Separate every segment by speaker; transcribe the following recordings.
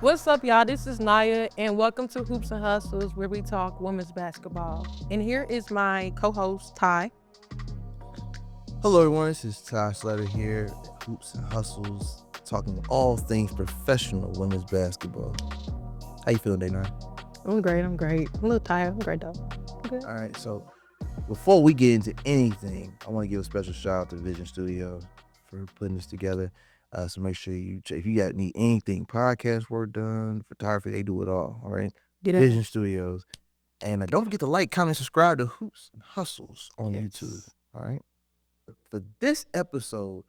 Speaker 1: What's up, y'all? This is Naya, and welcome to Hoops and Hustles, where we talk women's basketball. And here is my co-host, Ty.
Speaker 2: Hello everyone, this is Ty Slatter here at Hoops and Hustles, talking all things professional women's basketball. How you feeling, Day9?
Speaker 1: I'm great. I'm a little tired. I'm great, though.
Speaker 2: All right, so before we get into anything, I want to give a special shout out to Vision Studio for putting this together. So make sure if you need anything, podcast work done, photography, they do it all right? Vision Studios. And don't forget to like, comment, subscribe to Hoops and Hustles on YouTube, all right? For this episode,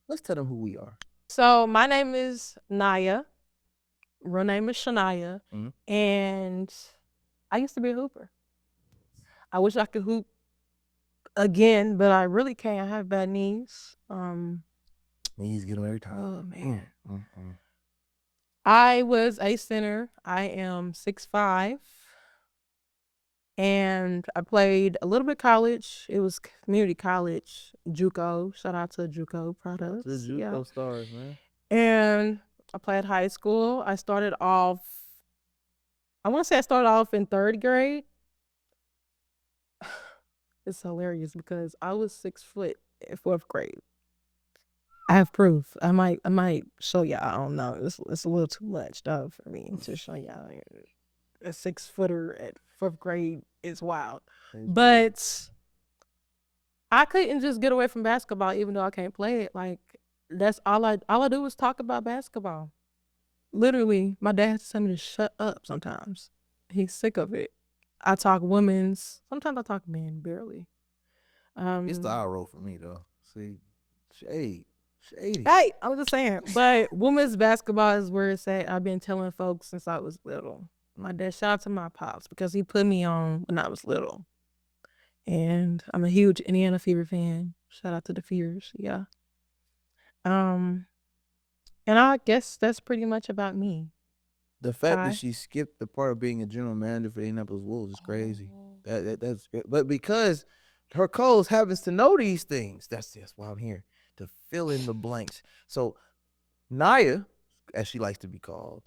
Speaker 2: let's tell them who we are.
Speaker 1: So my name is Naya. Real name is Shania. And I used to be a hooper. I wish I could hoop again, but I really can't. I have bad knees.
Speaker 2: Knees get them every time.
Speaker 1: Oh, man. I was a center. I am 6'5". And I played a little bit college. It was community college, JUCO. Shout out to JUCO products.
Speaker 2: The JUCO stars, man.
Speaker 1: And I played high school. I started off in third grade. It's hilarious because I was 6 foot in fourth grade. I have proof. I might show y'all. I don't know. It's a little too much though for me to show y'all. A 6 footer at fourth grade is wild. But I couldn't just get away from basketball even though I can't play it. Like, that's all I do is talk about basketball. Literally, my dad has to tell me to shut up sometimes. He's sick of it. I talk women's. Sometimes I talk men, barely.
Speaker 2: It's the eye roll for me though. See, shady.
Speaker 1: Hey, I was just saying. But women's basketball is where it's at. I've been telling folks since I was little. My dad, shout out to my pops because he put me on when I was little. And I'm a huge Indiana Fever fan. Shout out to the Fevers, yeah. And I guess that's pretty much about me.
Speaker 2: The fact that she skipped the part of being a general manager for the Indianapolis Wolves is crazy. That's but because her coach happens to know these things, that's why I'm here to fill in the blanks. So Naya, as she likes to be called,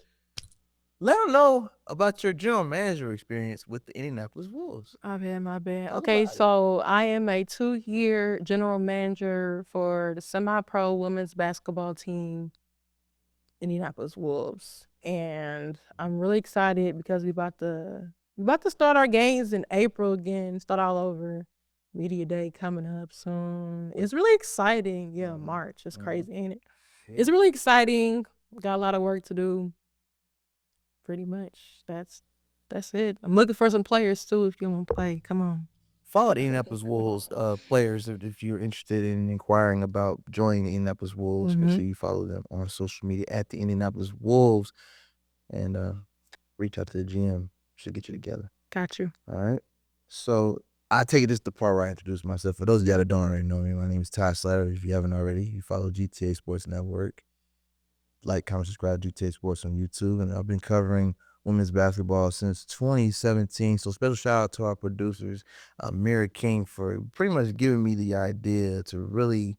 Speaker 2: let them know about your general manager experience with the Indianapolis Wolves.
Speaker 1: My bad. Okay, so I am a 2-year general manager for the semi-pro women's basketball team, Indianapolis Wolves, and I'm really excited because we about to start our games in April again, start all over. Media Day coming up soon. It's really exciting. Yeah, March. It's crazy, ain't it? It's really exciting. Got a lot of work to do. Pretty much. That's it. I'm looking for some players too if you want to play. Come on.
Speaker 2: Follow the Indianapolis Wolves players if you're interested in inquiring about joining the Indianapolis Wolves. Make sure you follow them on social media at the Indianapolis Wolves and reach out to the GM. Should get you together.
Speaker 1: Got you.
Speaker 2: All right. So I take it this is the part where I introduce myself. For those of y'all that don't already know me, my name is Ty Slatter. If you haven't already, you follow GTA Sports Network. Like, comment, subscribe to GTA Sports on YouTube. And I've been covering women's basketball since 2017. So special shout out to our producers, Mira King, for pretty much giving me the idea to really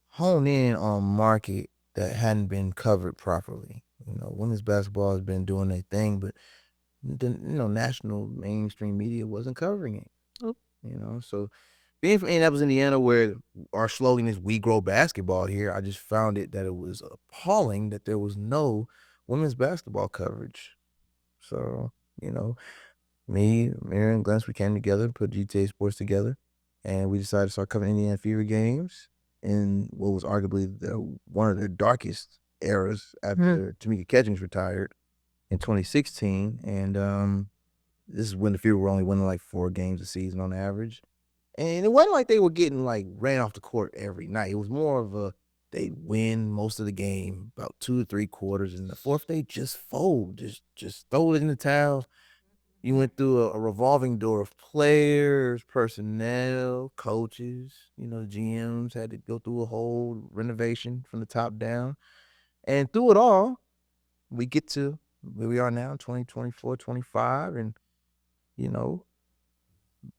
Speaker 2: hone in on market that hadn't been covered properly. You know, women's basketball has been doing their thing, but the national mainstream media wasn't covering it. You know, so being from Indianapolis, Indiana, where our slogan is "We grow basketball" here, I just found that it was appalling that there was no women's basketball coverage. So, me, Mary, and Glance, we came together, put GTA Sports together, and we decided to start covering Indiana Fever games in what was arguably one of their darkest eras after Tamika Catchings retired in 2016. And this is when the Fever were only winning like 4 games a season on average. And it wasn't like they were getting like ran off the court every night. It was more of they'd win most of the game, about 2 or 3 quarters, and the fourth they just fold, just throw it in the towel. You went through a revolving door of players, personnel, coaches. The GMs had to go through a whole renovation from the top down. And through it all, we get to where we are now, 2024, 25, and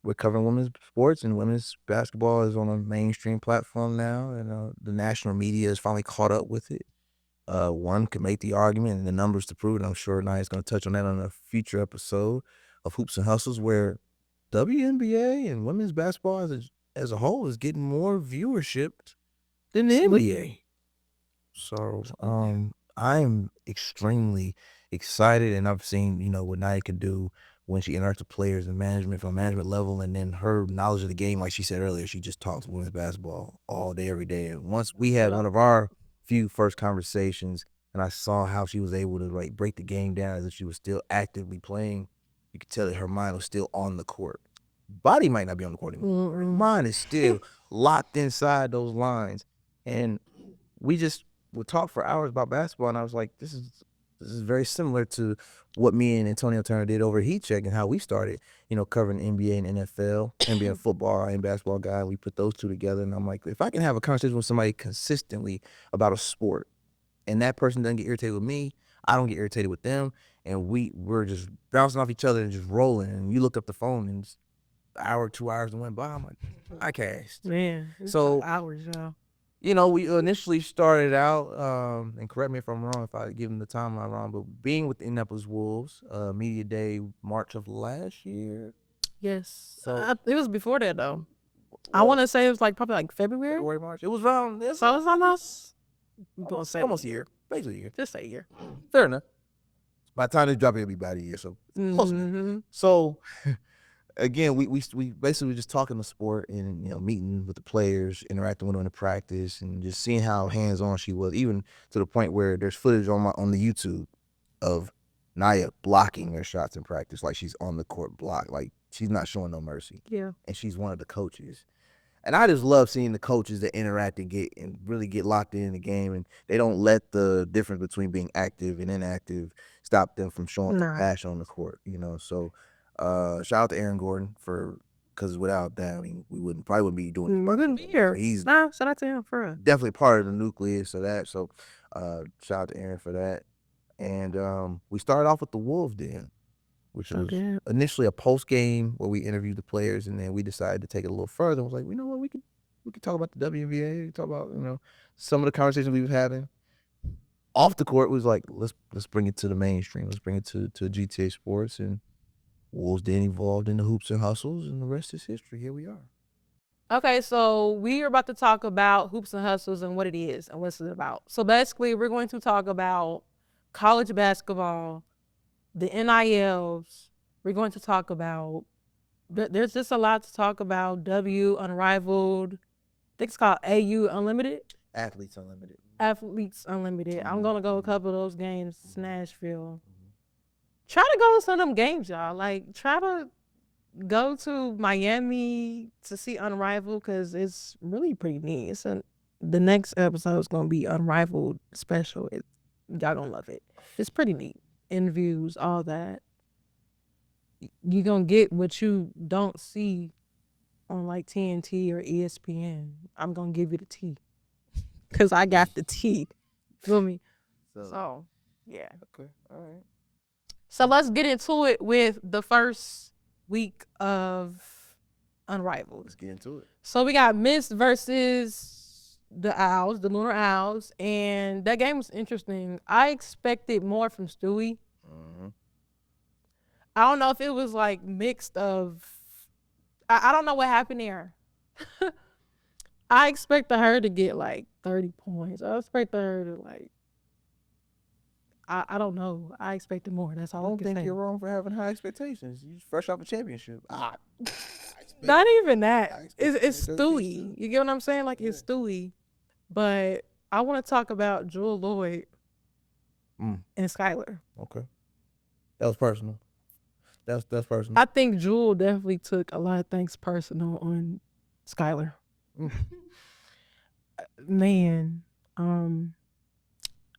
Speaker 2: we're covering women's sports, and women's basketball is on a mainstream platform now, and the national media has finally caught up with it. One could make the argument and the numbers to prove it. I'm sure Nia's going to touch on that on a future episode of Hoops and Hustles, where WNBA and women's basketball as a whole is getting more viewership than the NBA. So I'm extremely excited, and I've seen, what Nia can do when she interacts with players and management from a management level, and then her knowledge of the game, like she said earlier, she just talks women's basketball all day, every day. And once we had one of our few first conversations, and I saw how she was able to like break the game down as if she was still actively playing, you could tell that her mind was still on the court. Body might not be on the court anymore. Her mind is still locked inside those lines. And we just would talk for hours about basketball, and I was like, this is very similar to what me and Antonio Turner did over Heat Check and how we started, covering NBA and NFL, and being a football and basketball guy. We put those two together, and I'm like, if I can have a conversation with somebody consistently about a sport, and that person doesn't get irritated with me, I don't get irritated with them, and we're just bouncing off each other and just rolling. And you looked up the phone, and it's an hour, 2 hours went by. I'm like, I cast.
Speaker 1: Man,
Speaker 2: So
Speaker 1: hours, y'all.
Speaker 2: We initially started out, and correct me if I'm wrong, if I give them the timeline wrong, but being with the Indianapolis Wolves, Media Day, March of last year.
Speaker 1: Yes.
Speaker 2: So
Speaker 1: it was before that, though. I want to say it was probably February.
Speaker 2: February, March. It was around this.
Speaker 1: So it's almost
Speaker 2: almost a year. Basically a year.
Speaker 1: Just a year.
Speaker 2: Fair enough. By the time they drop it, it'll be about a year. So So again, we basically just talking the sport and meeting with the players, interacting with them in the practice, and just seeing how hands on she was, even to the point where there's footage on the YouTube of Nia blocking her shots in practice, like she's on the court block, like she's not showing no mercy.
Speaker 1: Yeah.
Speaker 2: And she's one of the coaches. And I just love seeing the coaches that interact and really get locked in the game, and they don't let the difference between being active and inactive stop them from showing their passion on the court. So shout out to Aaron Gordon because without that, I mean, we probably wouldn't be doing.
Speaker 1: We wouldn't be here. Shout out to him for real.
Speaker 2: Definitely part of the nucleus of that. So shout out to Aaron for that. And we started off with the Wolves Den, which was initially a post game where we interviewed the players, and then we decided to take it a little further. And was like, you know what, we could talk about the WNBA, we could talk about some of the conversations we were having. Off the court was like, let's bring it to the mainstream. Let's bring it to GTA Sports, and Wolves Den evolved into Hoops and Hustles, and the rest is history. Here we are.
Speaker 1: Okay, so we are about to talk about Hoops and Hustles and what it is and what's it about. So basically, we're going to talk about college basketball, the NILs. We're going to talk about, there's just a lot to talk about. Unrivaled. I think it's called AU Unlimited.
Speaker 2: Athletes Unlimited.
Speaker 1: I'm going to go a couple of those games to Nashville. Try to go to some of them games, y'all. Try to go to Miami to see Unrivaled, because it's really pretty neat. The next episode is going to be Unrivaled special. Y'all going to love it. It's pretty neat. Interviews, all that. You're going to get what you don't see on TNT or ESPN. I'm going to give you the tea, because I got the tea. Feel me? So, yeah.
Speaker 2: Okay, all right.
Speaker 1: So let's get into it with the first week of Unrivaled.
Speaker 2: Let's get into it.
Speaker 1: So we got Miss versus the Owls, the Lunar Owls, and that game was interesting. I expected more from Stewie.
Speaker 2: Mm-hmm.
Speaker 1: I don't know if it was mixed of, I don't know what happened there. I expected her to get 30 points. I expected her to I don't know. I expected more. That's all I
Speaker 2: don't
Speaker 1: can
Speaker 2: think
Speaker 1: say.
Speaker 2: you're wrong for having high expectations. You fresh off a championship.
Speaker 1: Not even that. It's Stewie. You get what I'm saying? It's Stewie. But I want to talk about Jewel Lloyd and Skylar.
Speaker 2: Okay. That was personal. That's personal.
Speaker 1: I think Jewel definitely took a lot of things personal on Skylar. Man,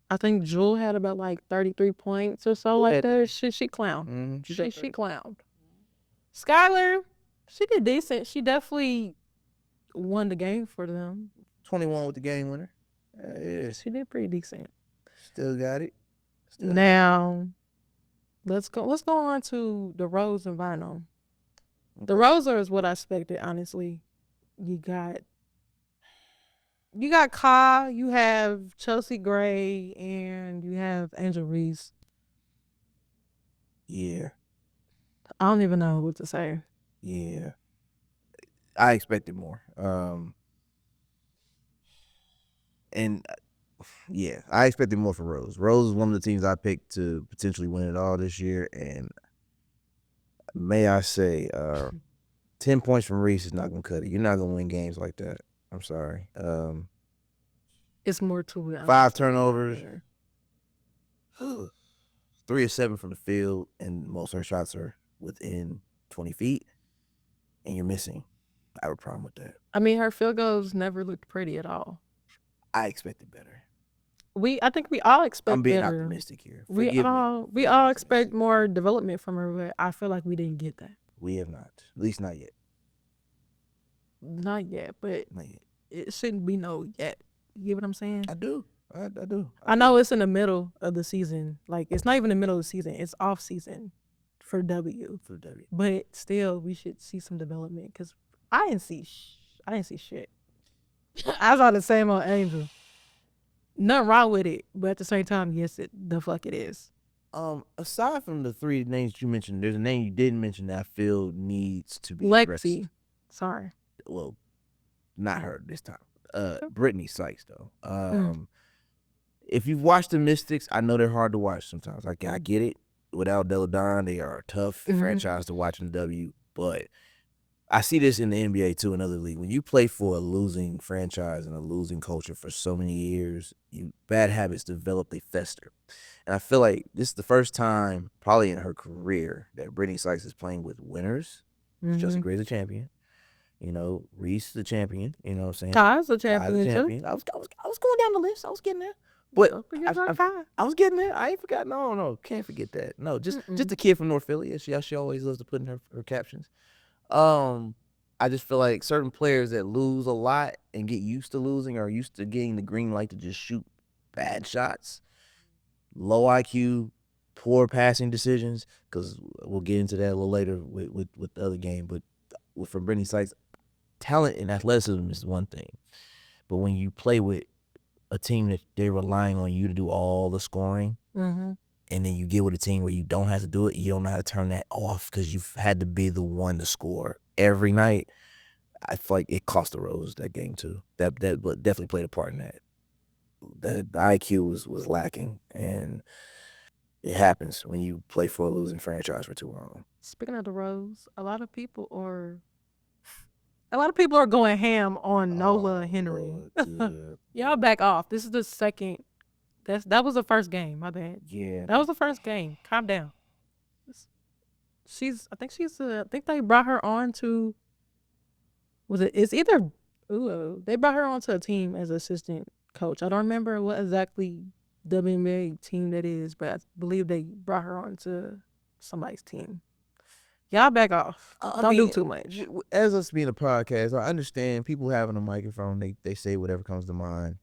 Speaker 1: I think Jewel had about 33 points or so like that. She clowned. She clowned. Skylar, she did decent. She definitely won the game for them.
Speaker 2: 21 with the game winner. Yeah.
Speaker 1: She did pretty decent.
Speaker 2: Still got it.
Speaker 1: Now, let's go on to the Rose and Vinyl. Okay. The Rosa is what I expected, honestly. You got You got Ka, you have Chelsea Gray, and you have Angel Reese.
Speaker 2: Yeah,
Speaker 1: I don't even know what to say.
Speaker 2: yeah. I expected more. And yeah, I expected more from Rose. Rose is one of the teams I picked to potentially win it all this year, and may I say, 10 points from Reese is not gonna cut it. You're not gonna win games like that. I'm sorry.
Speaker 1: It's more to it.
Speaker 2: 5 turnovers, 3 or 7 from the field, and most of her shots are within 20 feet, and you're missing. I have a problem with that.
Speaker 1: I mean, her field goals never looked pretty at all.
Speaker 2: I expected better.
Speaker 1: I think we all
Speaker 2: I'm
Speaker 1: expect
Speaker 2: being
Speaker 1: better.
Speaker 2: optimistic here.
Speaker 1: We
Speaker 2: Forgive me.
Speaker 1: all expect more development from her, but I feel like we didn't get that.
Speaker 2: We have not. At least not yet.
Speaker 1: Not yet, but
Speaker 2: Not yet.
Speaker 1: it shouldn't be no yet. You get what I'm saying?
Speaker 2: I do. I do.
Speaker 1: I know it's in the middle of the season. Like it's not even the middle of the season. It's off season for W.
Speaker 2: For W.
Speaker 1: But still, we should see some development because I didn't see. I didn't see shit. I saw the same old Angel. Nothing wrong with it, but at the same time, yes, the fuck it is.
Speaker 2: Aside from the 3 names you mentioned, there's a name you didn't mention that I feel needs to be
Speaker 1: Lexi.
Speaker 2: addressed.
Speaker 1: Sorry.
Speaker 2: Well, not her this time. Brittany Sykes though. If you've watched the Mystics, I know they're hard to watch sometimes. I get it. Without Deladon, they are a tough franchise to watch in the W. But I see this in the NBA too, in other league. When you play for a losing franchise and a losing culture for so many years, bad habits develop, they fester. And I feel like this is the first time, probably in her career, that Brittany Sykes is playing with winners. Chelsea Gray's a champion. You know, Reese the champion. You know what I'm saying?
Speaker 1: Ty's a champion.
Speaker 2: I was going down the list. I was getting there. But I was getting there. I ain't forgot. No, can't forget that. No, just a kid from North Philly. She always loves to put in her captions. I just feel like certain players that lose a lot and get used to losing or used to getting the green light to just shoot bad shots, low IQ, poor passing decisions. Because we'll get into that a little later with the other game. But from Brittany Sykes, talent and athleticism is one thing, but when you play with a team that they're relying on you to do all the scoring, and then you get with a team where you don't have to do it, you don't know how to turn that off because you've had to be the one to score every night. I feel like it cost the Rose that game too. That definitely played a part in that. The IQ was lacking, and it happens when you play for a losing franchise for too long.
Speaker 1: Speaking of the Rose, a lot of people are going ham on Nola Henry. Y'all back off. This is the second. That was the first game. My bad.
Speaker 2: Yeah,
Speaker 1: that was the first game. Calm down. I think they brought her on to. It's either. Ooh, they brought her onto a team as assistant coach. I don't remember what exactly WNBA team that is, but I believe they brought her onto somebody's team. Y'all back off. Don't do too much.
Speaker 2: As us being a podcast, I understand people having a microphone, they say whatever comes to mind.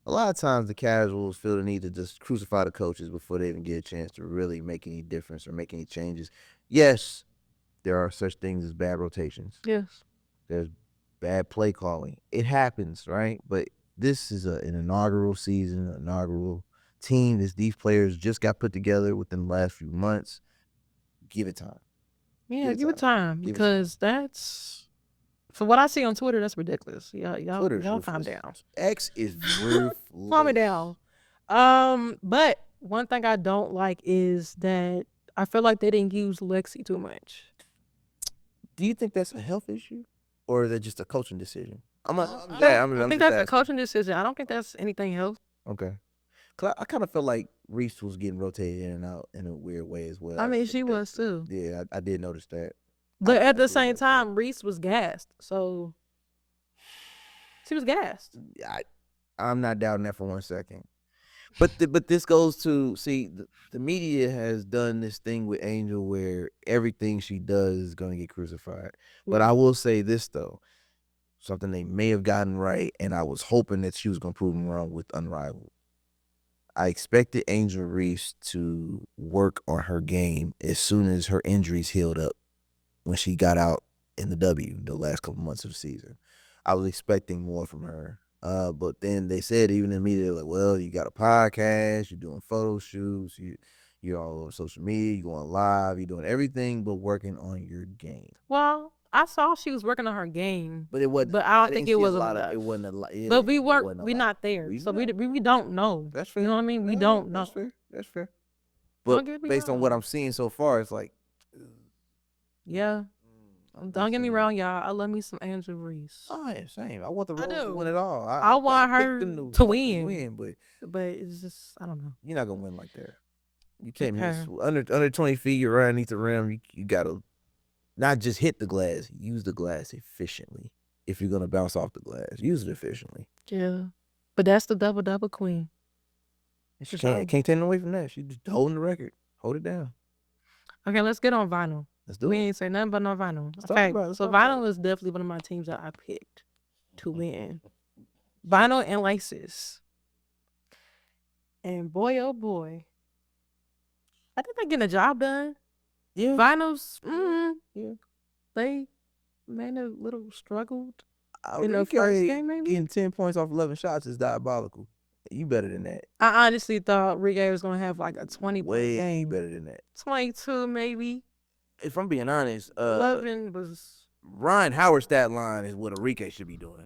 Speaker 2: A lot of times the casuals feel the need to just crucify the coaches before they even get a chance to really make any difference or make any changes. Yes, there are such things as bad rotations.
Speaker 1: Yes.
Speaker 2: There's bad play calling. It happens, right? But this is an inaugural season, an inaugural team. These players just got put together within the last few months. Give it time.
Speaker 1: Yeah, give it time because that's, for what I see on Twitter, that's ridiculous. Y'all calm down.
Speaker 2: X is ruthless.
Speaker 1: Calm it down. But one thing I don't like is that I feel like they didn't use Lexi too much.
Speaker 2: Do you think that's a health issue, or is that just a coaching decision?
Speaker 1: I think that's a coaching decision. I don't think that's anything else.
Speaker 2: Okay. Cause I kind of felt like Reese was getting rotated in and out in a weird way as well.
Speaker 1: I mean, she was too.
Speaker 2: Yeah, I did notice that.
Speaker 1: But at the same time, Reese was gassed, so she was gassed.
Speaker 2: I'm not doubting that for 1 second. But this goes to, see, the media has done this thing with Angel where everything she does is going to get crucified. But I will say this though, something they may have gotten right, and I was hoping that she was going to prove them wrong with Unrivaled. I expected Angel Reese to work on her game as soon as her injuries healed up when she got out in the W the last couple months of the season. I was expecting more from her. But then they said even in the media, like, well, you got a podcast, you're doing photo shoots, you're all over social media, you're going live, you're doing everything but working on your game.
Speaker 1: Well, I saw she was working on her game,
Speaker 2: But it wasn't.
Speaker 1: but I don't
Speaker 2: I
Speaker 1: think
Speaker 2: didn't
Speaker 1: it
Speaker 2: see a
Speaker 1: was
Speaker 2: lot of.
Speaker 1: enough.
Speaker 2: It wasn't a lot.
Speaker 1: But we
Speaker 2: It
Speaker 1: weren't.
Speaker 2: wasn't a
Speaker 1: We're
Speaker 2: lot.
Speaker 1: not there,
Speaker 2: We
Speaker 1: so
Speaker 2: not.
Speaker 1: we don't know.
Speaker 2: That's fair.
Speaker 1: You know what I mean? We
Speaker 2: No,
Speaker 1: don't know.
Speaker 2: That's fair. That's fair.
Speaker 1: Don't
Speaker 2: But
Speaker 1: get me
Speaker 2: based on
Speaker 1: wrong.
Speaker 2: what I'm seeing so far, it's like,
Speaker 1: Yeah. Don't get me wrong, y'all. I love me some Angel Reese.
Speaker 2: oh yeah, same. I want the
Speaker 1: I
Speaker 2: Rose to
Speaker 1: do.
Speaker 2: win it all.
Speaker 1: I want her
Speaker 2: picked them
Speaker 1: to
Speaker 2: fucking
Speaker 1: win. But it's just I don't know.
Speaker 2: you're not gonna win like that. You
Speaker 1: Keep
Speaker 2: can't
Speaker 1: her.
Speaker 2: miss under 20 feet. You're right underneath the rim. You gotta not just hit the glass. Use the glass efficiently. If you're gonna bounce off the glass, use it efficiently.
Speaker 1: Yeah. But that's the double queen.
Speaker 2: She can't take it away from that. She just holding the record. Hold it down.
Speaker 1: Okay, let's get on vinyl.
Speaker 2: Let's do
Speaker 1: We
Speaker 2: it.
Speaker 1: ain't say nothing but no vinyl.
Speaker 2: Let's
Speaker 1: Okay,
Speaker 2: talk about it.
Speaker 1: so vinyl is definitely one of my teams that I picked to win. Vinyl and Laces. And boy, oh boy, I think they're getting a job done.
Speaker 2: Yeah.
Speaker 1: Vinyls,
Speaker 2: Yeah.
Speaker 1: they made a little struggled in
Speaker 2: the
Speaker 1: the first game, maybe.
Speaker 2: Getting 10 points off 11 shots is diabolical. You better than that.
Speaker 1: I honestly thought Rigue was gonna have like a 20
Speaker 2: Way
Speaker 1: game.
Speaker 2: better than that.
Speaker 1: 22 maybe.
Speaker 2: If I'm being honest,
Speaker 1: 11 was
Speaker 2: Ryan Howard's stat line is what Enrique should be doing.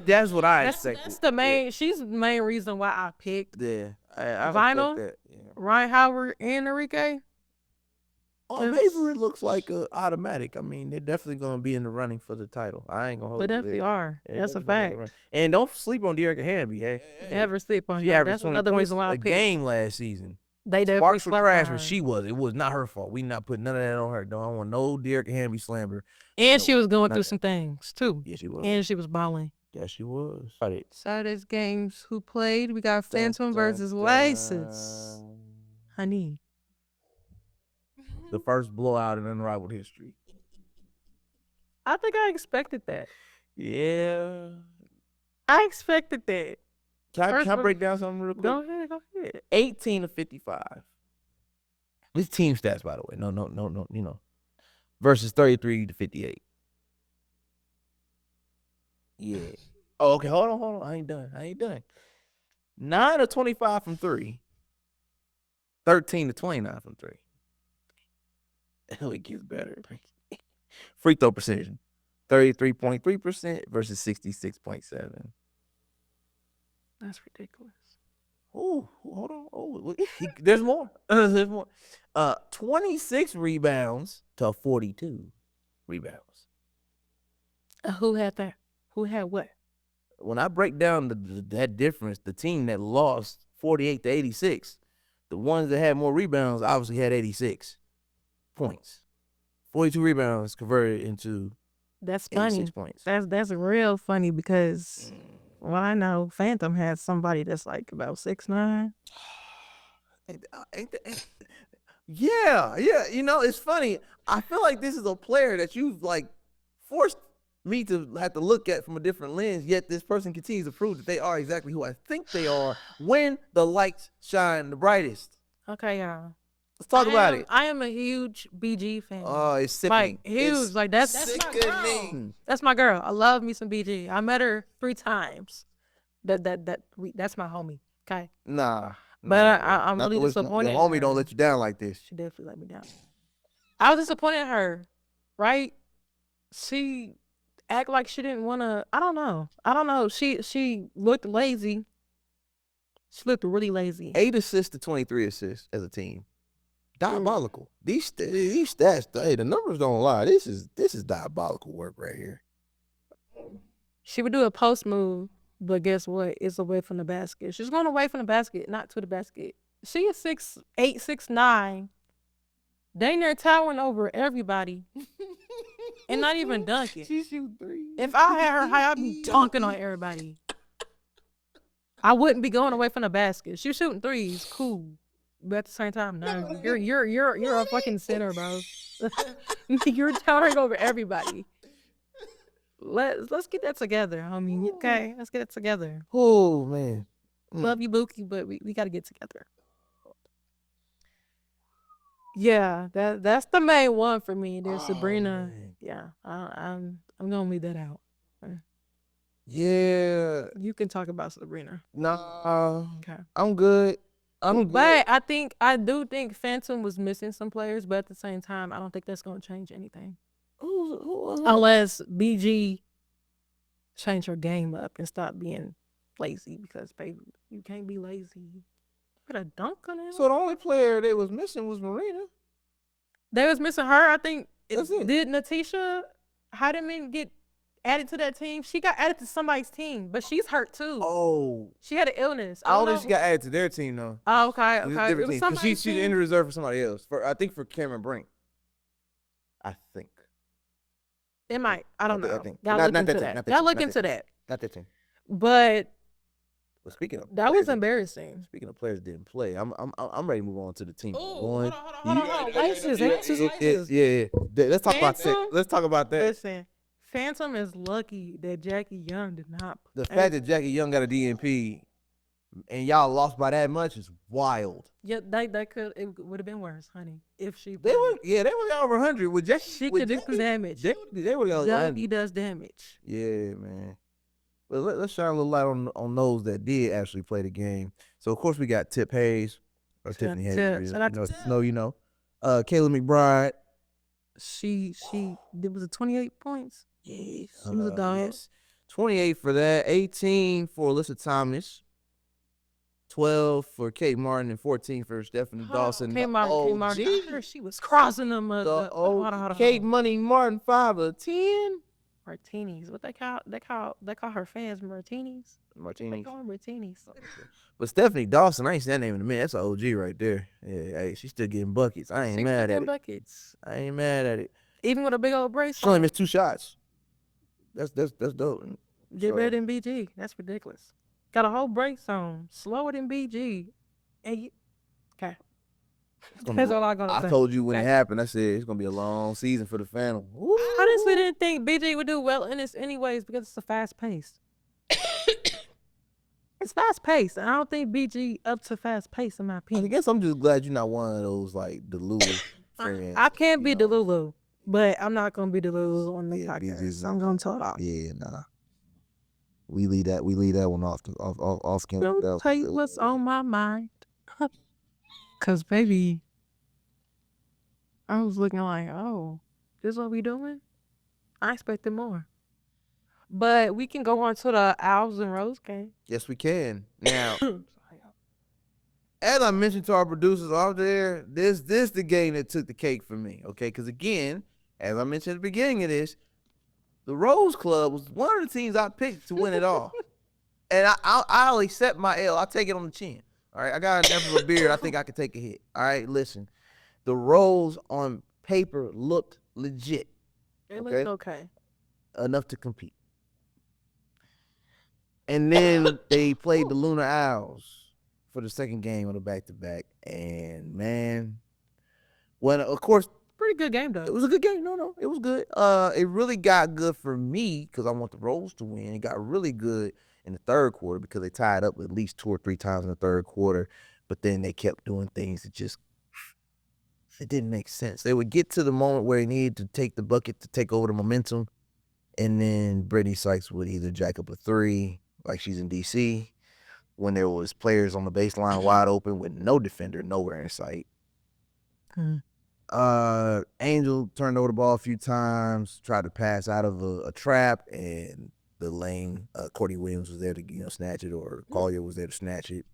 Speaker 2: That's what I expected.
Speaker 1: That's the main. Yeah. She's the main reason why I picked.
Speaker 2: Yeah, I
Speaker 1: vinyl.
Speaker 2: That. Yeah.
Speaker 1: Ryan Howard and Enrique.
Speaker 2: On paper, it looks like automatic. I mean, they're definitely going to be in the running for the title. I ain't going to hold it.
Speaker 1: They definitely are. That's a fact.
Speaker 2: And don't sleep on De'Erica Hamby, hey?
Speaker 1: Never sleep on her. That's another reason why I picked.
Speaker 2: Game last season.
Speaker 1: They definitely
Speaker 2: Sparks were trash when she was. It was not her fault. We not putting none of that on her. Don't want no De'Erica Hamby slammer.
Speaker 1: And she was going through some things, too.
Speaker 2: Yeah, she was.
Speaker 1: And she was balling.
Speaker 2: Yeah, she was.
Speaker 1: Saturday's games, who played? We got Phantom versus Laces. Honey.
Speaker 2: The first blowout in Unrivaled history.
Speaker 1: I think I expected that.
Speaker 2: Yeah.
Speaker 1: I expected that.
Speaker 2: Can I break down something real quick?
Speaker 1: Go ahead.
Speaker 2: 18 to 55. This team stats, by the way. No, you know. Versus 33 to 58. Yeah. Oh, okay. Hold on. I ain't done. 9 to 25 from 3. 13 to 29 from 3. It gets better. Free throw precision. 33.3% versus 66.7.
Speaker 1: That's ridiculous.
Speaker 2: Oh, hold on. Oh, there's more. There's more. 26 rebounds to 42 rebounds.
Speaker 1: Who had that? Who had what?
Speaker 2: When I break down that difference, the team that lost 48 to 86, the ones that had more rebounds obviously had 86 points. 42 rebounds converted into
Speaker 1: that's funny.
Speaker 2: 86 points.
Speaker 1: That's real funny because well, I know Phantom has somebody that's like about 6'9".
Speaker 2: Yeah. You know, it's funny. I feel like this is a player that you've like forced me to have to look at from a different lens, yet this person continues to prove that they are exactly who I think they are when the lights shine the brightest.
Speaker 1: Okay, y'all.
Speaker 2: Let's talk about it.
Speaker 1: I am a huge BG fan.
Speaker 2: Oh, it's sickening.
Speaker 1: Like huge. Like that's my girl. That's my girl. I love me some BG. I met her 3 times. That's my homie. Okay.
Speaker 2: Nah.
Speaker 1: But I'm really disappointed.
Speaker 2: The homie don't let you down like this.
Speaker 1: She definitely let me down. I was disappointed in her, right? She act like she didn't want to. I don't know. She looked lazy. She looked really lazy.
Speaker 2: 8 assists to 23 assists as a team. Diabolical. These stats, hey, the numbers don't lie. This is diabolical work right here.
Speaker 1: She would do a post move, but guess what? It's away from the basket. She's going away from the basket, not to the basket. She is 6'8", 6'9". Dang near towering over everybody. And not even dunking.
Speaker 2: She shoot 3.
Speaker 1: If I had her high, I'd be dunking on everybody. I wouldn't be going away from the basket. She's shooting 3s, cool. But at the same time, no, you're a fucking center, bro. You're towering over everybody. Let's get that together, homie. Okay, let's get it together.
Speaker 2: Oh man,
Speaker 1: love you, Buki, but we got to get together. Yeah, that's the main one for me. There's Sabrina. Man. Yeah, I'm gonna leave that out.
Speaker 2: Yeah.
Speaker 1: You can talk about Sabrina.
Speaker 2: Nah.
Speaker 1: Okay.
Speaker 2: I'm good.
Speaker 1: But I do think Phantom was missing some players, but at the same time, I don't think that's gonna change anything. Unless BG change her game up and stop being lazy, because baby, you can't be lazy. Put a dunk on him.
Speaker 2: So the only player they was missing was Marina.
Speaker 1: They was missing her. I think.
Speaker 2: That's it.
Speaker 1: Did Natisha Heidemann get added to that team? She got added to somebody's team, but she's hurt too.
Speaker 2: Oh.
Speaker 1: She had an illness.
Speaker 2: I don't think she got added to their team though.
Speaker 1: Oh, okay,
Speaker 2: It was a
Speaker 1: okay.
Speaker 2: different team. 'Cause she's in the reserve for somebody else. I think for Cameron Brink. I think.
Speaker 1: It might. I don't know.
Speaker 2: I think.
Speaker 1: Y'all
Speaker 2: Not
Speaker 1: look
Speaker 2: that
Speaker 1: into
Speaker 2: team,
Speaker 1: that.
Speaker 2: not that
Speaker 1: Y'all
Speaker 2: team,
Speaker 1: look
Speaker 2: not
Speaker 1: into
Speaker 2: that
Speaker 1: that.
Speaker 2: Not that team.
Speaker 1: But
Speaker 2: But speaking of
Speaker 1: that was embarrassing.
Speaker 2: Speaking of players didn't play, I'm ready to move on to the team.
Speaker 1: Hold on. Laces.
Speaker 2: Yeah. Let's talk about that. Let's talk about that.
Speaker 1: Listen, Phantom is lucky that Jackie Young did not.
Speaker 2: The fact that Jackie Young got a DNP and y'all lost by that much is wild.
Speaker 1: Yeah, it would have been worse, honey, if she.
Speaker 2: They were over 100 with Jackie.
Speaker 1: She could do some damage.
Speaker 2: They were over 100.
Speaker 1: He does damage.
Speaker 2: Yeah, man. Well, let's shine a little light on those that did actually play the game. So of course we got Tip Hayes or Tiffany Hayes. Caleb McBride.
Speaker 1: She it was 28 points. Yeah, she was a dog.
Speaker 2: 28 for that. 18 for Alyssa Thomas. 12 for Kate Martin and 14 for Stephanie Dawson.
Speaker 1: Kate Martin. I heard she was crossing them.
Speaker 2: Kate Money Martin 5 of 10.
Speaker 1: Martinis. What they call her fans Martinis. They call them Martinis.
Speaker 2: But Stephanie Dawson, I ain't seen that name in a minute. That's an OG right there. Yeah, hey, she's still getting buckets. I ain't mad at it.
Speaker 1: Buckets.
Speaker 2: I ain't mad at it.
Speaker 1: Even with a big old brace.
Speaker 2: She only missed 2 shots. That's dope.
Speaker 1: Get better than BG. That's ridiculous. Got a whole brace on. Slower than BG. And okay. That's all I'm gonna say.
Speaker 2: I told you when it happened. I said it's gonna be a long season for the Phantom.
Speaker 1: I honestly didn't think BG would do well in this anyways, because it's a fast pace. It's fast paced, and I don't think BG up to fast pace in my opinion.
Speaker 2: I guess I'm just glad you're not one of those like Delulu fans.
Speaker 1: I can't be Delulu, but I'm not gonna be Delulu on the podcast. I'm gonna tell it off.
Speaker 2: Yeah, nah. We leave that one off camera.
Speaker 1: Don't tell you what's on my mind. Cause baby, I was looking like, oh, this is what we doing? I expected more. But we can go on to the Owls and Rose game.
Speaker 2: Yes, we can. Now, as I mentioned to our producers out there, this the game that took the cake for me, okay? Because again, as I mentioned at the beginning of this, the Rose Club was one of the teams I picked to win it all. And I'll accept my L. I'll take it on the chin. All right, I got enough of a beard. I think I could take a hit. All right, listen. The Rose on paper looked legit.
Speaker 1: It looked okay.
Speaker 2: Enough to compete. And then they played the Lunar Owls for the second game of the back-to-back. And, man, well, of course,
Speaker 1: pretty good game, though.
Speaker 2: It was a good game. No, it was good. It really got good for me because I want the Rose to win. It got really good in the third quarter because they tied up at least 2 or 3 times in the third quarter. But then they kept doing things that just it didn't make sense. They would get to the moment where they needed to take the bucket to take over the momentum, and then Brittany Sykes would either jack up a 3 like she's in DC when there was players on the baseline wide open with no defender nowhere in sight. Angel turned over the ball a few times, tried to pass out of a trap, and the lane, Courtney Williams was there to snatch it, or Collier was there to snatch it.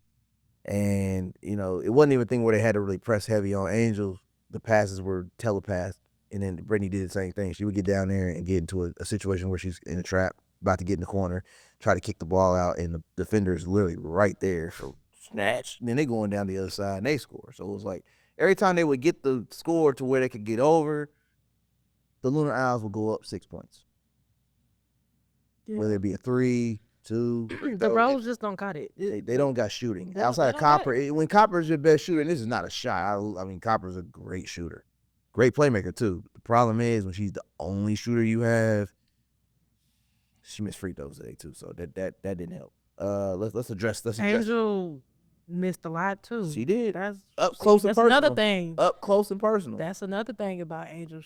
Speaker 2: And, it wasn't even a thing where they had to really press heavy on Angel. The passes were telepathed, and then Brittany did the same thing. She would get down there and get into a situation where she's in a trap, about to get in the corner, try to kick the ball out, and the defender is literally right there. So snatch. And then they going down the other side, and they score. So it was like every time they would get the score to where they could get over, the Lunar Owls would go up 6 points. Yeah. Whether it be a 3, 2.
Speaker 1: The Rose just don't got it.
Speaker 2: They don't got shooting. Outside of Copper, when Copper's your best shooter, and this is not a shot. I mean, Copper's a great shooter. Great playmaker, too. The problem is when she's the only shooter you have, she missed free throws today, too. So that didn't help. Let's address this.
Speaker 1: Angel missed a lot, too.
Speaker 2: She did.
Speaker 1: That's
Speaker 2: up close and personal.
Speaker 1: That's another thing.
Speaker 2: Up close and personal.
Speaker 1: That's another thing about Angel.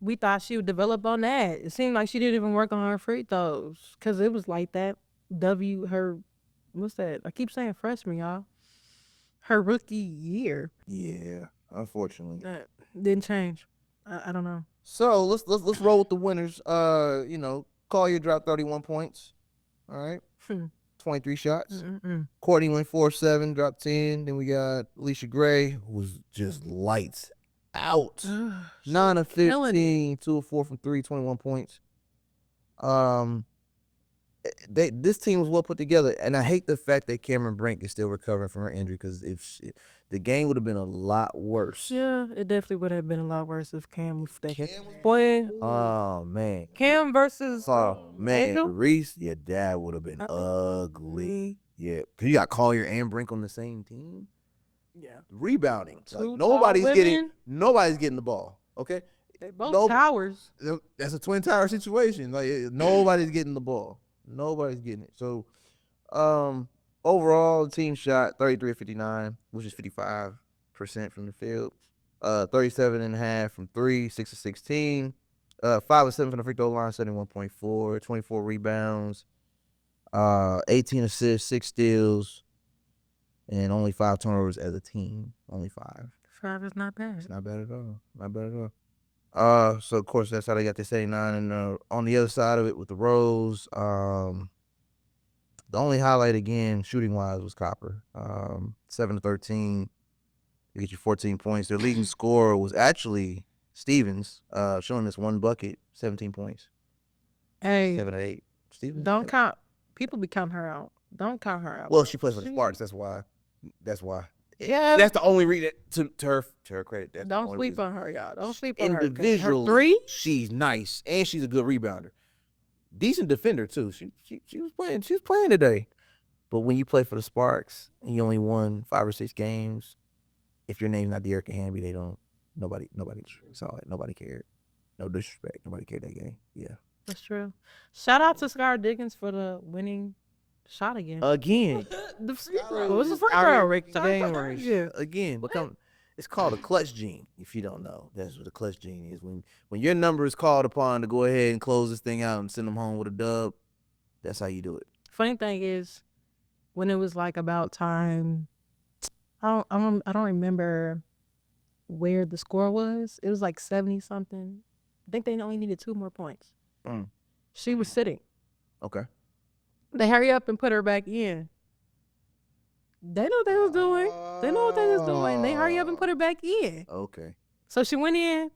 Speaker 1: we thought she would develop on that. It seemed like she didn't even work on her free throws because it was like that. Her, what's that? I keep saying freshman, y'all. Her rookie year.
Speaker 2: Yeah, unfortunately.
Speaker 1: That didn't change. I don't know.
Speaker 2: So let's roll with the winners. Collier dropped 31 points. All right. 23 shots. Courtney went 4-7, dropped 10. Then we got Alicia Gray, who was just lights out. 9 of 15, 2 of 4 from 3, 21 points. This team was well put together, and I hate the fact that Cameron Brink is still recovering from her injury, because the game would have been a lot worse.
Speaker 1: Yeah, it definitely would have been a lot worse if Cam was there. Boy,
Speaker 2: oh man,
Speaker 1: Cam versus Angel?
Speaker 2: Reese, your dad would have been ugly. Yeah, because you got Collier and Brink on the same team.
Speaker 1: Yeah,
Speaker 2: rebounding. Like, nobody's getting the ball. Okay,
Speaker 1: they both towers.
Speaker 2: That's a twin tower situation. Like nobody's getting the ball. Nobody's getting it. So, overall, the team shot 33 of 59, which is 55% from the field. 37.5 from 3, 6 of 16. 5 of 7 from the free throw line, 71.4, 24 rebounds, 18 assists, 6 steals, and only 5 turnovers as a team. Only 5.
Speaker 1: 5 is not bad.
Speaker 2: It's not bad at all. Not bad at all. So of course that's how they got this 89. And on the other side of it with the Rose, the only highlight again shooting wise was Copper. 7 of 13. They get you 14 points. Their leading scorer was actually Stevens, showing us 1 bucket, 17 points.
Speaker 1: Hey,
Speaker 2: 7 of 8. Stevens.
Speaker 1: Don't count. People be counting her out. Don't count her out.
Speaker 2: Well, she plays for the Sparks. That's why.
Speaker 1: Yeah,
Speaker 2: that's the only reason to her credit. That's
Speaker 1: don't sleep on her, y'all. Don't sleep on her.
Speaker 2: Individually,
Speaker 1: her 3,
Speaker 2: she's nice and she's a good rebounder, decent defender too. She was playing. She was playing today. But when you play for the Sparks and you only won 5 or 6 games, if your name's not De'Erica Hamby, they don't. Nobody saw it. Nobody cared. No disrespect. Nobody cared that game. Yeah,
Speaker 1: that's true. Shout out to Scar Diggins for the winning shot again.
Speaker 2: The free throw.
Speaker 1: What was the free throw, Rick?
Speaker 2: Yeah, again. It's called a clutch gene. If you don't know, that's what a clutch gene is. When your number is called upon to go ahead and close this thing out and send them home with a dub, that's how you do it.
Speaker 1: Funny thing is, when it was like about time, I don't remember where the score was. It was like 70 something. I think they only needed 2 more points. She was sitting.
Speaker 2: Okay.
Speaker 1: They hurry up and put her back in. They know what they was doing. They know what they was doing. They hurry up and put her back in.
Speaker 2: Okay.
Speaker 1: So she went in.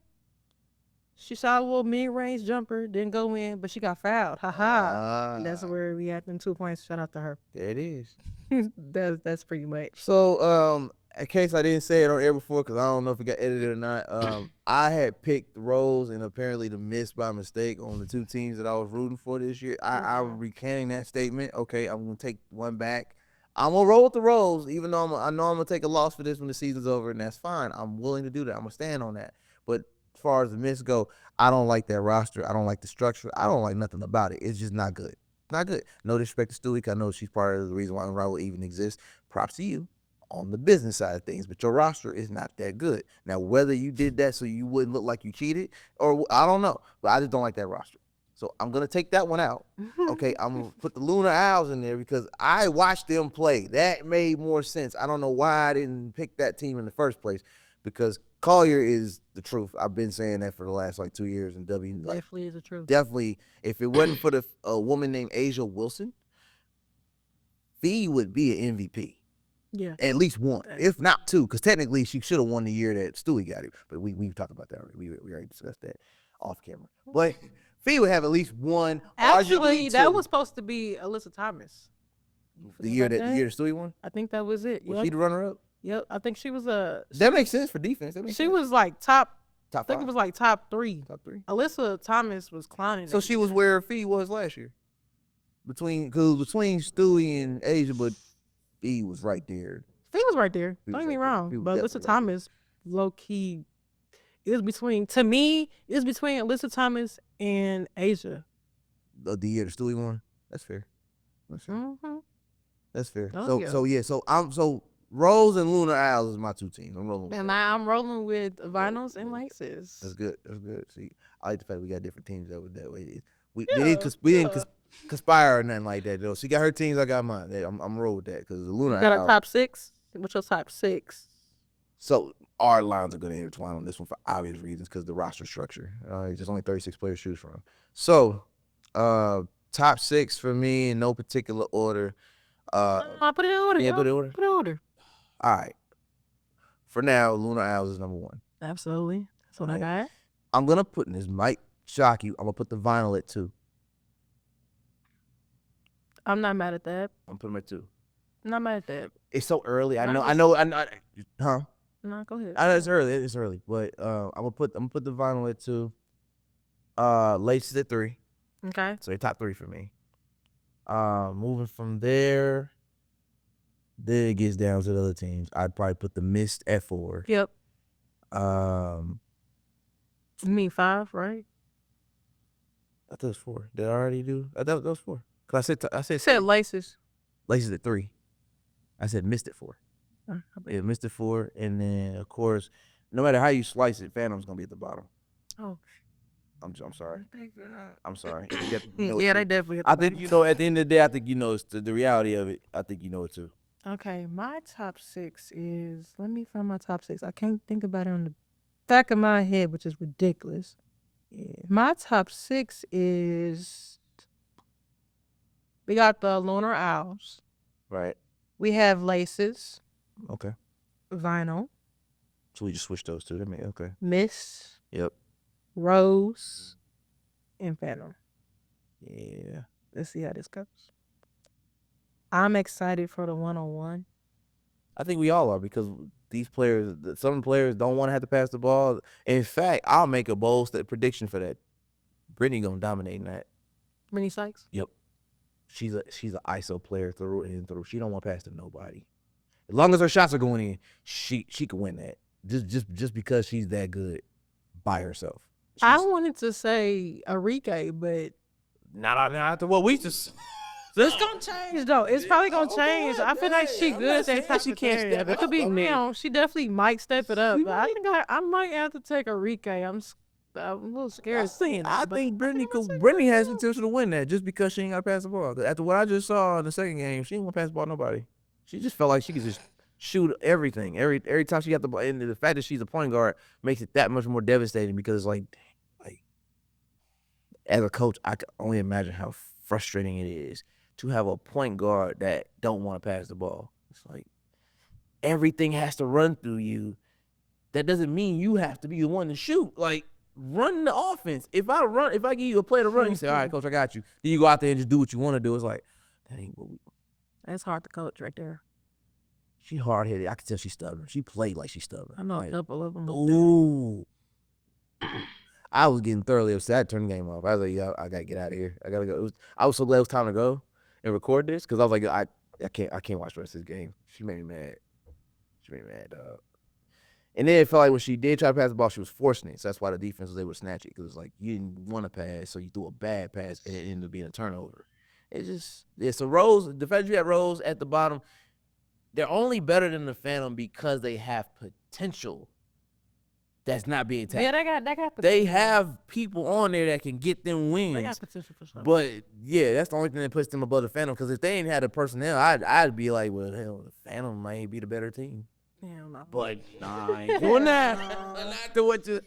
Speaker 1: She shot a little mid-range jumper, didn't go in, but she got fouled. That's where we had them 2 points. Shout out to her.
Speaker 2: There it is.
Speaker 1: That's pretty much.
Speaker 2: So, in case I didn't say it on air before, because I don't know if it got edited or not, I had picked the Rose and apparently the Miss by mistake on the 2 teams that I was rooting for this year. I'm recanting that statement. Okay, I'm going to take one back. I'm going to roll with the Rose, even though I know I'm going to take a loss for this when the season's over, and that's fine. I'm willing to do that. I'm going to stand on that. But as far as the Miss go, I don't like that roster. I don't like the structure. I don't like nothing about it. It's just not good. Not good. No disrespect to Stewie. I know she's part of the reason why Unrivaled even exists. Props to you on the business side of things, but your roster is not that good. Now, whether you did that so you wouldn't look like you cheated, or I don't know, but I just don't like that roster. So I'm going to take that one out. Okay, I'm going to put the Lunar Owls in there because I watched them play. That made more sense. I don't know why I didn't pick that team in the first place, because Collier is the truth. I've been saying that for the last 2 years, and
Speaker 1: definitely is the truth.
Speaker 2: Definitely, if it wasn't for a woman named Asia Wilson, Fee would be an MVP.
Speaker 1: Yeah,
Speaker 2: at least 1, if not 2, because technically she should have won the year that Stewie got it. But we've talked about that already. We already discussed that off camera. But Fee would have at least 1.
Speaker 1: Actually, that was supposed to be Alyssa Thomas.
Speaker 2: The year that Stewie won.
Speaker 1: I think that was it.
Speaker 2: Was she the runner-up?
Speaker 1: Yep, I think she was
Speaker 2: that makes sense for defense.
Speaker 1: She was like top.
Speaker 2: I
Speaker 1: think it was like top 3.
Speaker 2: Top 3.
Speaker 1: Alyssa Thomas was clowning.
Speaker 2: So she was where Fee was last year. Between Stewie and Asia, but Fee was right there.
Speaker 1: Fee was right there. Don't get me wrong. But Alyssa Thomas, low key, it was between Alyssa Thomas and Asia.
Speaker 2: The year the Stewie won. That's fair.
Speaker 1: Mm-hmm.
Speaker 2: That's fair.
Speaker 1: Oh,
Speaker 2: So Rose and Lunar Owls is my two teams. I'm rolling with
Speaker 1: And
Speaker 2: that.
Speaker 1: I'm rolling with vinyls and laces.
Speaker 2: That's good. That's good. See, I like the fact we got different teams that way. We
Speaker 1: Yeah,
Speaker 2: didn't conspire or nothing like that though. She got her teams, I got mine. I'm roll with that because the Lunar
Speaker 1: You got a
Speaker 2: Owl.
Speaker 1: top 6? What's your top 6?
Speaker 2: So our lines are going to intertwine on this one for obvious reasons because the roster structure. There's only 36 players to choose from. So, top 6 for me in no particular order.
Speaker 1: Put it in order.
Speaker 2: Yeah,
Speaker 1: Put it in order.
Speaker 2: All right. For now, Lunar Owls is number 1.
Speaker 1: Absolutely. That's what I got.
Speaker 2: I'm gonna put, and this might shock you, I'm gonna put the vinyl at 2.
Speaker 1: I'm not mad at that.
Speaker 2: I'm putting them at 2.
Speaker 1: I'm not mad at that.
Speaker 2: It's so early. I know. Huh?
Speaker 1: No, go ahead.
Speaker 2: I know it's early. It's early, but I'm gonna put the vinyl at 2. Laces at 3.
Speaker 1: Okay.
Speaker 2: So they're top 3 for me. Moving from there, then it gets down to the other teams. I'd probably put the Mist at 4.
Speaker 1: Yep.
Speaker 2: You
Speaker 1: mean 5, right?
Speaker 2: I thought it was 4. Did I already do? I thought that was 4. Cause I
Speaker 1: said laces.
Speaker 2: Laces at 3. I said Mist at 4. Yeah, Mist at 4, and then of course, no matter how you slice it, Phantom's gonna be at the bottom.
Speaker 1: Oh.
Speaker 2: I'm sorry. I'm sorry.
Speaker 1: Yeah, they definitely.
Speaker 2: I think at the end of the day, I think it's the reality of it. I think it too.
Speaker 1: Okay, my top 6 is. Let me find my top 6. I can't think about it on the back of my head, which is ridiculous. Yeah, my top 6 is. We got the Lunar Owls.
Speaker 2: Right.
Speaker 1: We have laces.
Speaker 2: Okay.
Speaker 1: Vinyl.
Speaker 2: So we just switched those two. Okay.
Speaker 1: Mist.
Speaker 2: Yep.
Speaker 1: Rose. And Phantom.
Speaker 2: Yeah.
Speaker 1: Let's see how this goes. I'm excited for the 1-on-1.
Speaker 2: I think we all are because these players, some players don't want to have to pass the ball. In fact, I'll make a bold prediction for that. Brittany gonna dominate in that.
Speaker 1: Brittany Sykes?
Speaker 2: Yep. She's an ISO player through and through. She don't want to pass to nobody. As long as her shots are going in, she can win that. Just because she's that good by herself.
Speaker 1: I wanted to say Enrique, but
Speaker 2: not after what we just.
Speaker 1: It's gonna change though. It's probably gonna change. I feel like she good at that type of carry. It could be now. She definitely might step it up. But I think I might have to take Enrique. I'm a little scared seeing that.
Speaker 2: I think Brittany has potential to win that just because she ain't got to pass the ball. After what I just saw in the second game, she ain't want to pass the ball to nobody. She just felt like she could just shoot everything. Every time she got the ball, and the fact that she's a point guard makes it that much more devastating because like as a coach, I can only imagine how frustrating it is to have a point guard that don't want to pass the ball. It's like everything has to run through you. That doesn't mean you have to be the one to shoot. Like, run the offense. If I give you a play to run, you say, all right, coach, I got you. Then you go out there and just do what you want to do. It's like, that ain't what we.
Speaker 1: That's hard to coach right there.
Speaker 2: She hard-headed. I can tell she's stubborn. She played like she's stubborn.
Speaker 1: I know a couple of them.
Speaker 2: Ooh. I was getting thoroughly upset. I turned the game off. I was like, yo, I got to get out of here. I got to go. I was so glad it was time to go and record this because I was like, I can't watch the rest of this game. She made me mad. Dog. And then it felt like when she did try to pass the ball, she was forcing it. So that's why the defense was able to snatch it because it's like you didn't want to pass, so you threw a bad pass and it ended up being a turnover. It's just, yeah, so Rose, the fact you had Rose at the bottom, they're only better than the Phantom because they have potential that's not being tapped.
Speaker 1: Yeah, they got potential.
Speaker 2: They have people on there that can get them wins.
Speaker 1: They got potential for something.
Speaker 2: But yeah, that's the only thing that puts them above the Phantom. Because if they ain't had the personnel, I'd be like, well, hell, the Phantom might be the better team.
Speaker 1: Hell no.
Speaker 2: But nah, I ain't doing that. Not to what you.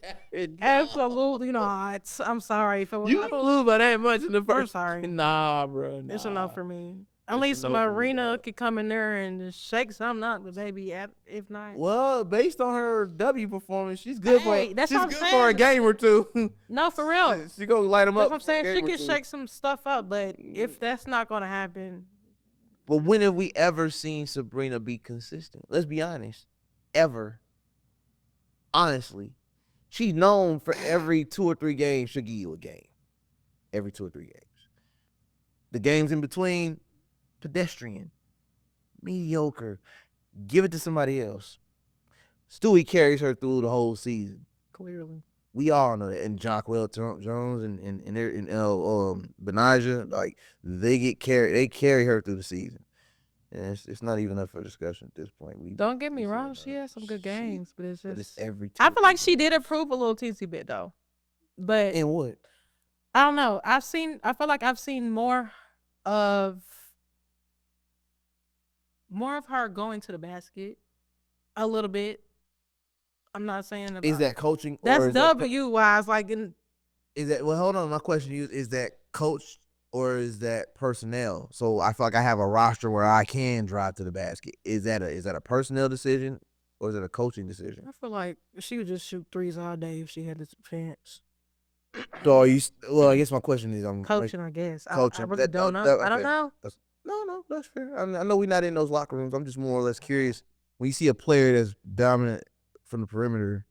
Speaker 1: Absolutely not. I'm sorry for
Speaker 2: You don't lose by that much in the first.
Speaker 1: Sorry.
Speaker 2: Nah, bro. Nah.
Speaker 1: It's enough for me. At least Marina could come in there and just shake something up, but maybe if not.
Speaker 2: Well, based on her W performance, she's good for a game or two.
Speaker 1: No, for real.
Speaker 2: She gonna light them up.
Speaker 1: That's what I'm saying. She can shake some stuff up, but if that's not gonna happen.
Speaker 2: But when have we ever seen Sabrina be consistent? Let's be honest. Ever. Honestly. She's known for every 2 or 3 games, she'll give you a game. Every 2 or 3 games. The games in between, pedestrian. Mediocre. Give it to somebody else. Stewie carries her through the whole season.
Speaker 1: Clearly.
Speaker 2: We all know that. And Jonquel Jones and Benijah, like they carry her through the season. And it's not even up for discussion at this point.
Speaker 1: Don't get me wrong, she has some good games, but it's
Speaker 2: But it's
Speaker 1: just
Speaker 2: every
Speaker 1: I
Speaker 2: time.
Speaker 1: feel like she did improve a little teensy bit though. But
Speaker 2: And what?
Speaker 1: I don't know. I feel like I've seen of more of her going to the basket a little bit. I'm not saying about
Speaker 2: Is that coaching
Speaker 1: that's
Speaker 2: or is that
Speaker 1: W wise, like in
Speaker 2: is that well hold on, my question to you is that coach or is that personnel? So I feel like I have a roster where I can drive to the basket. Is that a personnel decision or is it a coaching decision?
Speaker 1: I feel like she would just shoot threes all day if she had the chance.
Speaker 2: So are you well, I guess my question is
Speaker 1: Coaching, I guess. I
Speaker 2: coaching.
Speaker 1: really don't know. I don't
Speaker 2: Okay.
Speaker 1: know.
Speaker 2: No, that's fair. I know we're not in those locker rooms. I'm just more or less curious. When you see a player that's dominant from the perimeter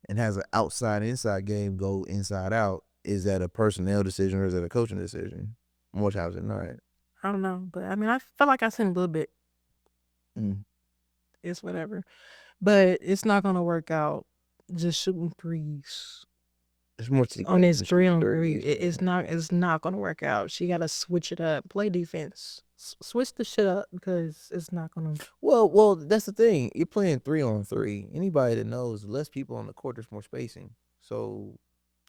Speaker 2: and has an outside inside game go inside out, is that a personnel decision or is it a coaching decision? More times than not.
Speaker 1: I don't know. But I mean, I feel like I seen a little bit.
Speaker 2: Mm.
Speaker 1: It's whatever. But it's not gonna work out just shooting threes.
Speaker 2: It's more
Speaker 1: On this 3-on-3. It's not gonna work out. She gotta switch it up. Play defense. Switch the shit up because it's not gonna.
Speaker 2: Well, that's the thing. You're playing 3-on-3. Anybody that knows, less people on the court, there's more spacing. So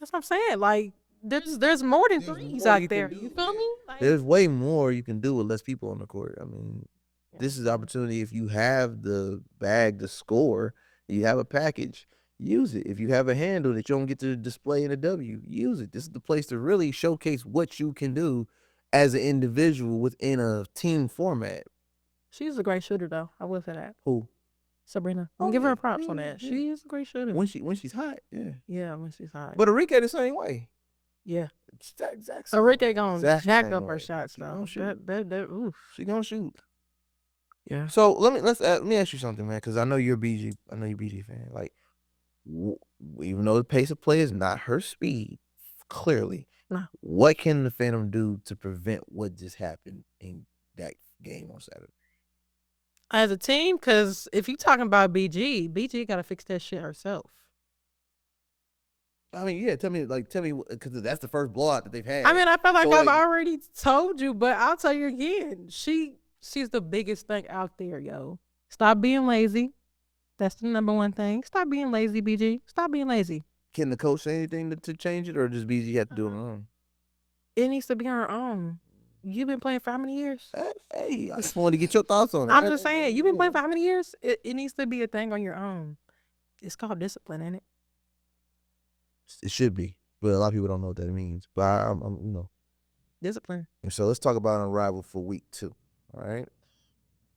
Speaker 1: That's what I'm saying. Like there's more than threes out there. You feel me? Like,
Speaker 2: there's way more you can do with less people on the court. I mean, this is opportunity. If you have the bag to score, you have a package, use it. If you have a handle that you don't get to display in a W, use it. This is the place to really showcase what you can do as an individual within a team format.
Speaker 1: she's a great shooter though. I will say that.
Speaker 2: Who?
Speaker 1: Sabrina. I'm give her props on that. She is a great shooter.
Speaker 2: When she's hot, yeah.
Speaker 1: Yeah, when she's hot.
Speaker 2: But Enrique the same way.
Speaker 1: Yeah.
Speaker 2: Exactly.
Speaker 1: Enrique gonna jack up her shots though. Oof.
Speaker 2: She gonna shoot.
Speaker 1: Yeah.
Speaker 2: So let me ask you something, man, because I know you're a BG. I know you're a BG fan. Like, even though the pace of play is not her speed, clearly,
Speaker 1: No.
Speaker 2: what can the Phantom do to prevent what just happened in that game on Saturday?
Speaker 1: As a team, because if you talking about BG got to fix that shit herself.
Speaker 2: I mean, yeah, tell me, because that's the first blowout that they've had.
Speaker 1: I mean, I feel like I've already told you, but I'll tell you again. She's the biggest thing out there, yo. Stop being lazy. That's the number one thing. Stop being lazy, BG. Stop being lazy.
Speaker 2: Can the coach say anything to change it, or does BG have to do it alone?
Speaker 1: It needs to be on her own. You've been playing for how many years?
Speaker 2: Hey, I just wanted to get your thoughts on it.
Speaker 1: I'm just saying, you've been playing for how many years? It needs to be a thing on your own. It's called discipline, ain't it?
Speaker 2: It should be, but a lot of people don't know what that means. But I'm
Speaker 1: discipline.
Speaker 2: And so let's talk about Unrivaled for week 2. All right.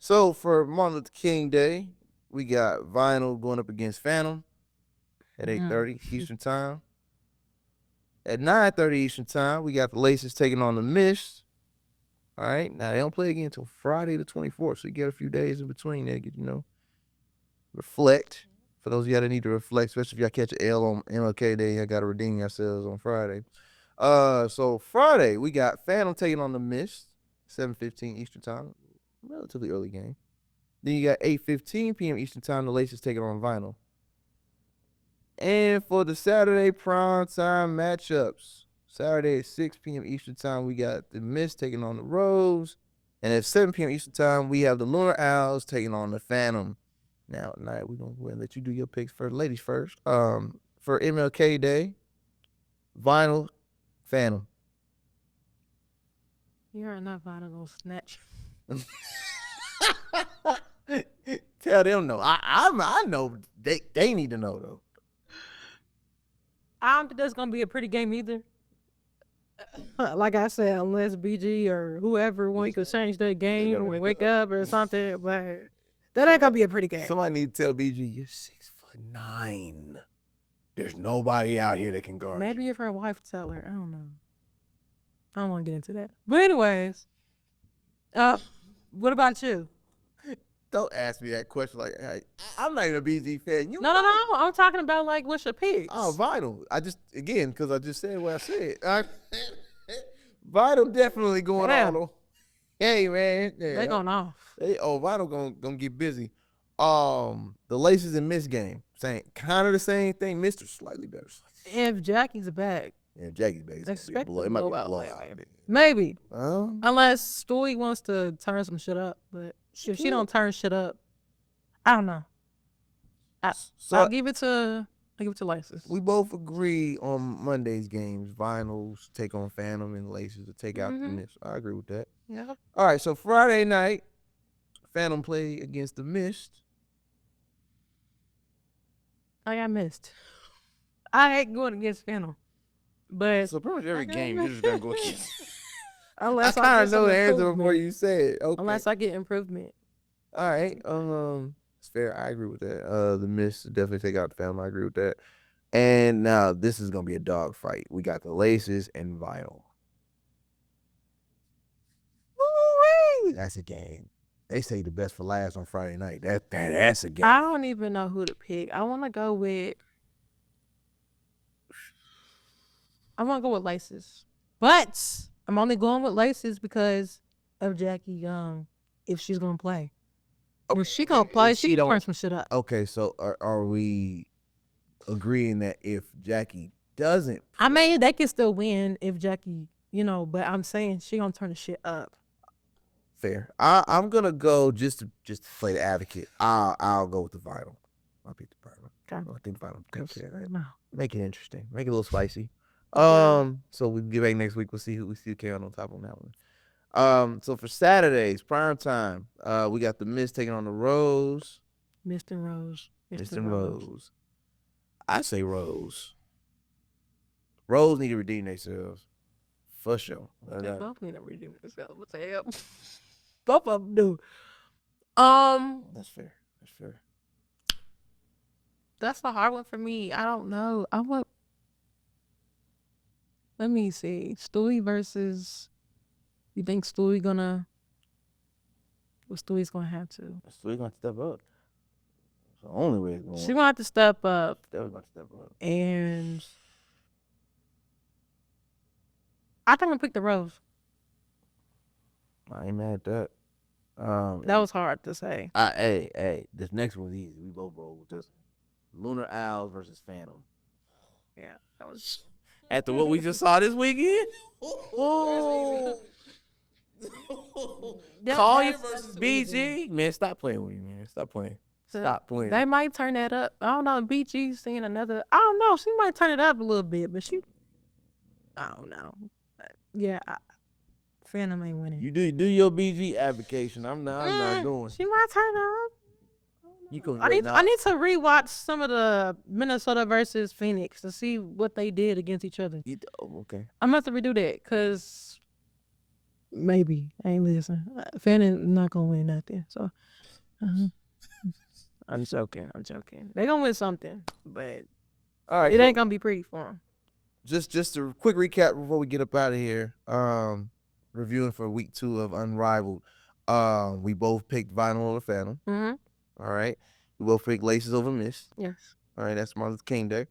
Speaker 2: So for Martin Luther King Day, we got Vinyl going up against Phantom at 8:30 Eastern Time. At 9:30 Eastern Time, we got the Laces taking on the Mist. All right. Now they don't play again until Friday the 24th, so you get a few days in between there, reflect. For those of y'all that need to reflect, especially if y'all catch an L on MLK Day, y'all got to redeem yourselves on Friday. So Friday, we got Phantom taking on the Mist, 7:15 Eastern Time. Relatively early game. Then you got 8:15 p.m. Eastern Time, the Laces taking on Vinyl. And for the Saturday prime time matchups, Saturday at 6 p.m. Eastern Time, we got the Mist taking on the Rose. And at 7 p.m. Eastern Time, we have the Lunar Owls taking on the Phantom. Now, tonight, we're going to let you do your picks for the ladies first. For MLK Day, Vinyl, Phantom.
Speaker 1: You're not Vinyl gonna snatch.
Speaker 2: Tell them no. I know they need to know though.
Speaker 1: I don't think that's gonna be a pretty game either. Like I said, unless BG or whoever want to change their game or wake up or something, but that ain't gonna be a pretty game.
Speaker 2: Somebody need to tell BG you're 6'9". There's nobody out here that can guard.
Speaker 1: Maybe if her wife tell her, I don't know. I don't want to get into that. But anyways, what about you?
Speaker 2: Don't ask me that question. Like, I'm not even a BG fan.
Speaker 1: No. I'm talking about like what's your picks?
Speaker 2: Oh, Vinyl. Because I just said what I said. Vinyl definitely going on. Hey man,
Speaker 1: they going off.
Speaker 2: Vinyl gonna get busy. The Laces and Mist game, kind of the same thing. Mr. slightly better.
Speaker 1: If Jackie's back,
Speaker 2: Yeah, Jackie's back.
Speaker 1: Expect
Speaker 2: It might be a
Speaker 1: blowout.
Speaker 2: blowout.
Speaker 1: Maybe. Unless Stewie wants to turn some shit up. But if she don't turn shit up, I don't know. I'll give it to Laces.
Speaker 2: We both agree on Monday's games. Vinyls take on Phantom and Laces to take out the Mist. I agree with that.
Speaker 1: Yeah.
Speaker 2: All right, so Friday night, Phantom play against the Mist.
Speaker 1: I got Mist. I hate going against Phantom. But
Speaker 2: so pretty much every game you're just gonna go against.
Speaker 1: Unless
Speaker 2: I kind of know the answer before you say it. Okay.
Speaker 1: Unless I get improvement.
Speaker 2: All right. It's fair. I agree with that. The Mist definitely take out the Phantom. I agree with that. And now this is gonna be a dog fight. We got the Laces and Vinyl. Woo-wee! That's a game. They say the best for last on Friday night. That's a game.
Speaker 1: I don't even know who to pick. I want to go with Laces. But I'm only going with Laces because of Jackie Young. If she's gonna play, if she gonna play, she can turn some shit up.
Speaker 2: Okay, so are we agreeing that if Jackie doesn't play,
Speaker 1: I mean, they can still win if Jackie, but I'm saying she gonna turn the shit up.
Speaker 2: Fair. I'm gonna go just to play the advocate. I'll go with the Vinyl. I'll pick the Vinyl. Okay. I think the Vinyl. Make it interesting. Make it a little spicy. So we get back next week. We'll see who came on top on that one. So for Saturdays, prime time, we got the Mist taking on the Rose.
Speaker 1: Mist and Rose.
Speaker 2: I say Rose. Rose need to redeem themselves. For sure.
Speaker 1: They both need to redeem themselves. What the hell? Both of them do. That's
Speaker 2: fair.
Speaker 1: That's a hard one for me. I don't know. Let me see. Stewie versus. You think Stewie's gonna have to?
Speaker 2: Stewie's gonna step up. It's the only way it's going.
Speaker 1: She's gonna have to step up.
Speaker 2: Stewie gonna step up.
Speaker 1: And I think I'm gonna pick the Rose.
Speaker 2: I ain't mad at that.
Speaker 1: That was hard to say.
Speaker 2: Hey, this next one's easy. We both roll with this. Lunar Owls versus Phantom.
Speaker 1: Yeah, that was.
Speaker 2: After what we just saw this weekend.
Speaker 1: Oh.
Speaker 2: Collier versus BG. Man, stop playing with me, man. Stop playing.
Speaker 1: They might turn that up. I don't know. BG's seeing another. I don't know. She might turn it up a little bit, but I don't know. Yeah, Phantom ain't winning.
Speaker 2: You do your BG application. I'm not doing.
Speaker 1: She might turn up. I need to rewatch some of the Minnesota versus Phoenix to see what they did against each other.
Speaker 2: Okay.
Speaker 1: I'm gonna have to redo that because maybe I ain't listening. Phantom not gonna win nothing. So I'm joking. They gonna win something, but
Speaker 2: all right,
Speaker 1: it ain't gonna be pretty for them.
Speaker 2: Just a quick recap before we get up out of here. Reviewing for week 2 of Unrivaled. We both picked Vinyl over Phantom.
Speaker 1: Mm-hmm.
Speaker 2: All right. We both picked Laces over Mist.
Speaker 1: Yes.
Speaker 2: All right. That's Martin Luther King Day.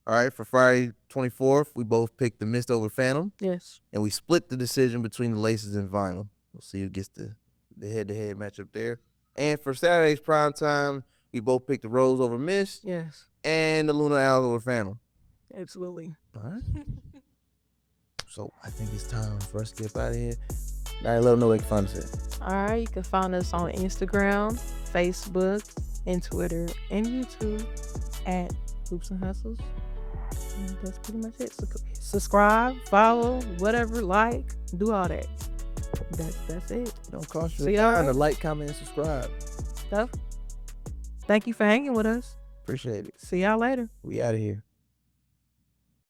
Speaker 2: All right. For Friday 24th, we both picked the Mist over Phantom.
Speaker 1: Yes.
Speaker 2: And we split the decision between the Laces and Vinyl. We'll see who gets the head-to-head matchup there. And for Saturday's prime time, we both picked the Rose over Mist.
Speaker 1: Yes.
Speaker 2: And the Lunar Owls over Phantom.
Speaker 1: Absolutely.
Speaker 2: All right. So I think it's time for us to get out of here. All right, let them know where they can find us at.
Speaker 1: All right, you can find us on Instagram, Facebook, and Twitter, and YouTube at Hoops and Hustles. And that's pretty much it. Subscribe, follow, whatever, like, do all that. That's it.
Speaker 2: Don't cost you time to like, comment, and subscribe.
Speaker 1: Thank you for hanging with us.
Speaker 2: Appreciate it.
Speaker 1: See y'all later.
Speaker 2: We out of here.